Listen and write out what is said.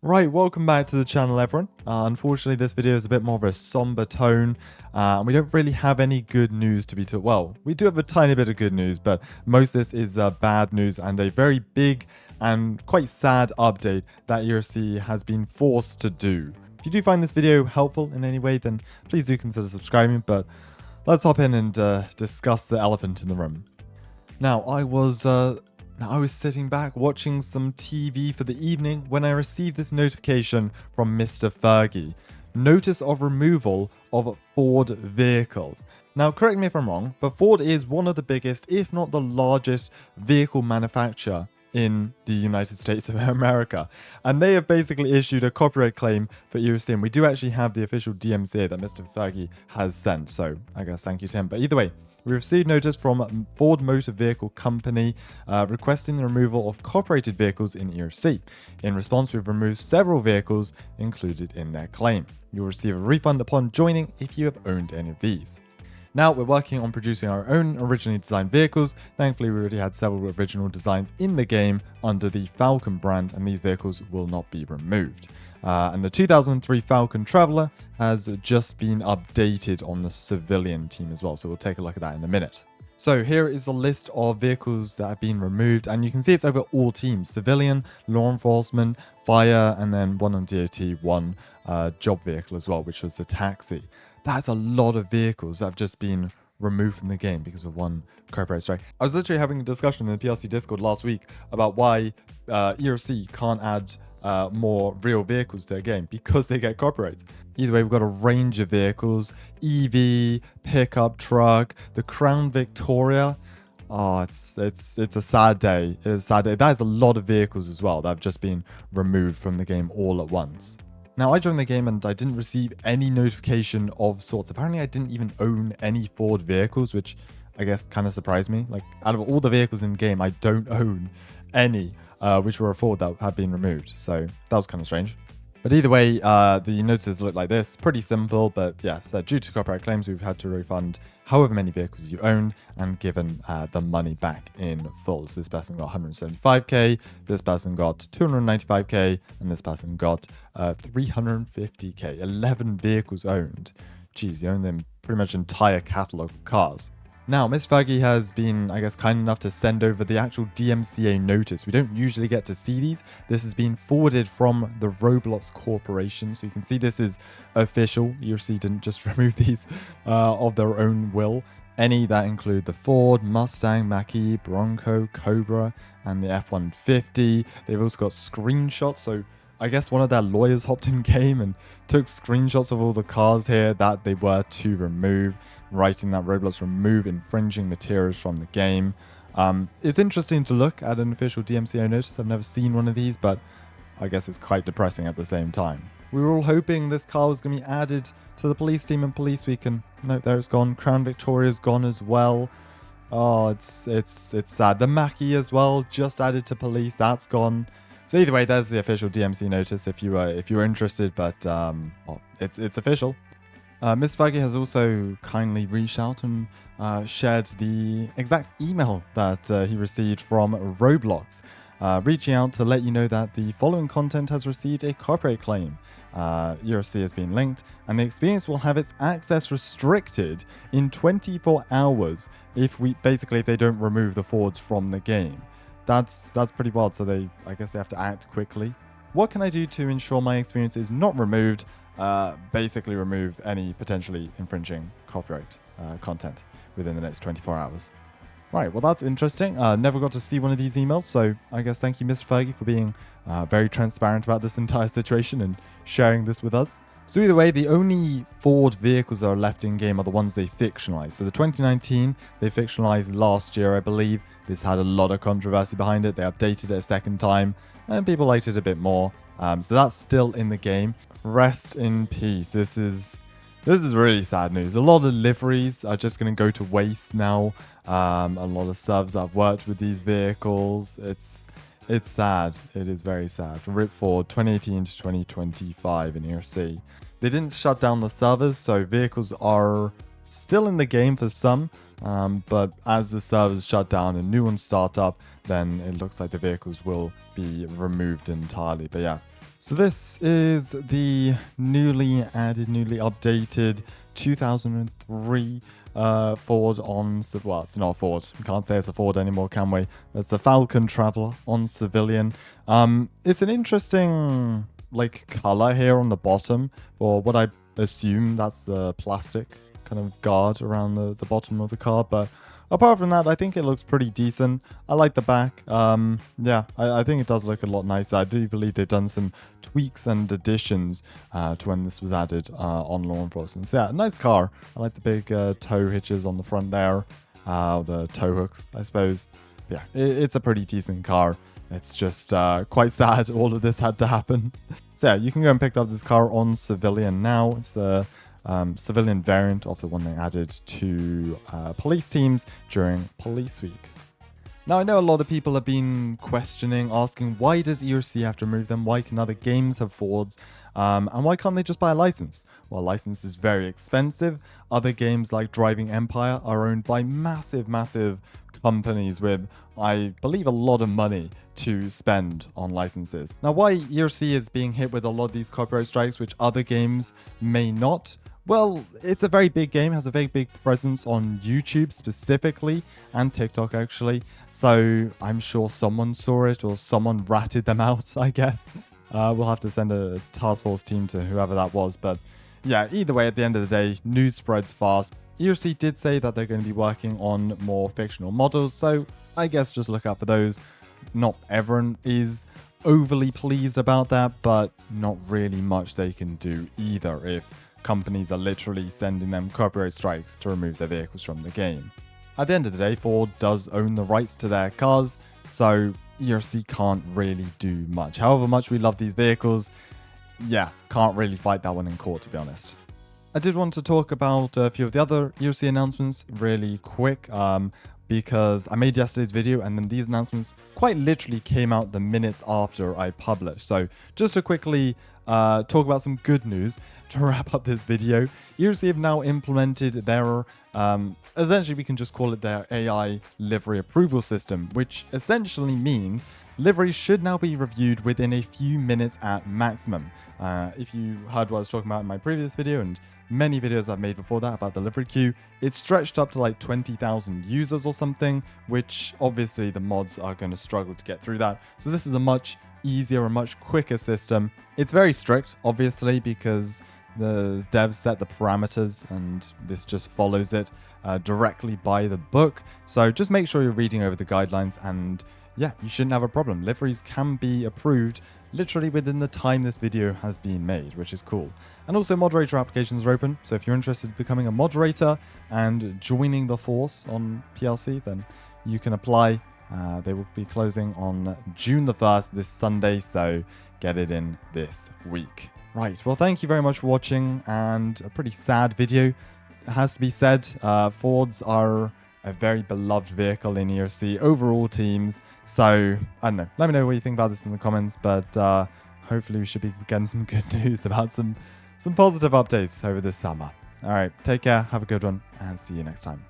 Right, welcome back to the channel, everyone. Unfortunately, this video is a bit more of a somber tone, and we don't really have any good news to be told. Well, we do have a tiny bit of good news, but most of this is bad news and a very big and quite sad update that ERLC has been forced to do. If you do find this video helpful in any way, then please do consider subscribing, but let's hop in and discuss the elephant in the room. Now, I was sitting back watching some TV for the evening when I received this notification from Mr. Fergie. Notice of removal of Ford vehicles. Now, correct me if I'm wrong, but Ford is one of the biggest, if not the largest, vehicle manufacturer in the United States of America. And they have basically issued a copyright claim for ERLC, and we do actually have the official DMCA that Mr. Fergie has sent, so I guess thank you to him. But either way, we received notice from Ford Motor Vehicle Company requesting the removal of copyrighted vehicles in ERLC. In response, we've removed several vehicles included in their claim. You'll receive a refund upon joining if you have owned any of these. Now, we're working on producing our own originally designed vehicles. Thankfully, we already had several original designs in the game under the Falcon brand, and these vehicles will not be removed. And the 2003 Falcon Traveler has just been updated on the civilian team as well, so we'll take a look at that in a minute. So here is a list of vehicles that have been removed, and you can see it's over all teams: civilian, law enforcement, fire, and then one on DOT, one job vehicle as well, which was the taxi. That's a lot of vehicles that have just been removed from the game because of one copyright strike. I was literally having a discussion in the PLC Discord last week about why ERLC can't add more real vehicles to a game because they get copyrights. Either way, we've got a range of vehicles: EV, pickup truck, the Crown Victoria. Oh, it's a sad day. It is a sad day. That is a lot of vehicles as well that have just been removed from the game all at once. Now, I joined the game and I didn't receive any notification of sorts. Apparently, I didn't even own any Ford vehicles, which I guess kind of surprised me. Like, out of all the vehicles in the game, I don't own any which were a Ford that have been removed. So that was kind of strange. But either way, the notices look like this. Pretty simple, but yeah, so due to copyright claims, we've had to refund however many vehicles you owned and given the money back in full. So this person got 175k, this person got 295k, and this person got 350k. 11 vehicles owned. Jeez, you own them pretty much entire catalog of cars. Now, Miss Fergie has been, I guess, kind enough to send over the actual DMCA notice. We don't usually get to see these. This has been forwarded from the Roblox Corporation. So you can see this is official. ERLC didn't just remove these of their own will. Any that include the Ford, Mustang, Mach-E, Bronco, Cobra, and the F-150. They've also got screenshots. So I guess one of their lawyers hopped in game and took screenshots of all the cars here that they were to remove, writing that Roblox remove infringing materials from the game. It's interesting to look at an official DMCA notice. I've never seen one of these, but I guess it's quite depressing at the same time. We were all hoping this car was going to be added to the police team in Police Week, and note there it's gone. Crown Victoria's gone as well. Oh, it's sad. The Mach-E as well, just added to police. That's gone. So either way, there's the official DMC notice if you were interested, but well, it's official. Miss Fergie has also kindly reached out and shared the exact email that he received from Roblox, reaching out to let you know that the following content has received a copyright claim. ERLC has been linked, and the experience will have its access restricted in 24 hours if they don't remove the Fords from the game. That's pretty wild, so I guess they have to act quickly. What can I do to ensure my experience is not removed? Basically remove any potentially infringing copyright content within the next 24 hours. Right, well that's interesting. Never got to see one of these emails, so I guess thank you, Mr. Fergie, for being very transparent about this entire situation and sharing this with us. So either way, the only Ford vehicles that are left in game are the ones they fictionalized. So the 2019, they fictionalized last year, I believe. This had a lot of controversy behind it. They updated it a second time, and people liked it a bit more. So that's still in the game. Rest in peace. This is really sad news. A lot of liveries are just going to go to waste now. A lot of subs that have worked with these vehicles. It's sad. It is very sad. RIP Ford 2018 to 2025 in ERLC. They didn't shut down the servers, so vehicles are still in the game for some, but as the servers shut down and new ones start up, then it looks like the vehicles will be removed entirely. But yeah, So this is the newly added, newly updated 2003 Ford on... Well, it's not a Ford. We can't say it's a Ford anymore, can we? It's the Falcon Traveler on civilian. It's an interesting, like, color here on the bottom for what I assume that's the plastic kind of guard around the bottom of the car, but apart from that, I think it looks pretty decent. I like the back. Yeah, I think it does look a lot nicer. I do believe they've done some tweaks and additions to when this was added on law enforcement. So yeah, nice car. I like the big tow hitches on the front there. The tow hooks, I suppose. Yeah, it's a pretty decent car. It's just quite sad all of this had to happen. So yeah, you can go and pick up this car on civilian now. It's the civilian variant of the one they added to police teams during Police Week. Now, I know a lot of people have been questioning, asking, why does ERLC have to remove them? Why can other games have Fords? And why can't they just buy a license? Well, a license is very expensive. Other games like Driving Empire are owned by massive companies with, I believe, a lot of money to spend on licenses. Now, why ERLC is being hit with a lot of these copyright strikes, which other games may not? Well, it's a very big game, has a very big presence on YouTube specifically, and TikTok actually. So I'm sure someone saw it or someone ratted them out, I guess. We'll have to send a task force team to whoever that was. But yeah, either way, at the end of the day, news spreads fast. ERLC did say that they're going to be working on more fictional models, so I guess just look out for those. Not everyone is overly pleased about that, but not really much they can do either if companies are literally sending them copyright strikes to remove their vehicles from the game. At the end of the day, Ford does own the rights to their cars, so ERLC can't really do much. However much we love these vehicles, yeah, can't really fight that one in court, to be honest. I did want to talk about a few of the other ERLC announcements really quick, because I made yesterday's video and then these announcements quite literally came out the minutes after I published. So just to quickly talk about some good news to wrap up this video, ERLC have now implemented their, essentially we can just call it their AI livery approval system, which essentially means liveries should now be reviewed within a few minutes at maximum. If you heard what I was talking about in my previous video and many videos I've made before that about the livery queue, it's stretched up to like 20,000 users or something, which obviously the mods are going to struggle to get through that. So this is a much easier and much quicker system. It's very strict, obviously, because the devs set the parameters and this just follows it directly by the book. So just make sure you're reading over the guidelines and yeah, you shouldn't have a problem. Liveries can be approved literally within the time this video has been made, which is cool. And also moderator applications are open, so if you're interested in becoming a moderator and joining the force on PLC, then you can apply. They will be closing on June the 1st, this Sunday, so get it in this week. Right, well, thank you very much for watching, and a pretty sad video, it has to be said. Fords are a very beloved vehicle in ERLC overall teams, so I don't know, let me know what you think about this in the comments, but hopefully we should be getting some good news about some positive updates over this summer. All right, take care, have a good one, and see you next time.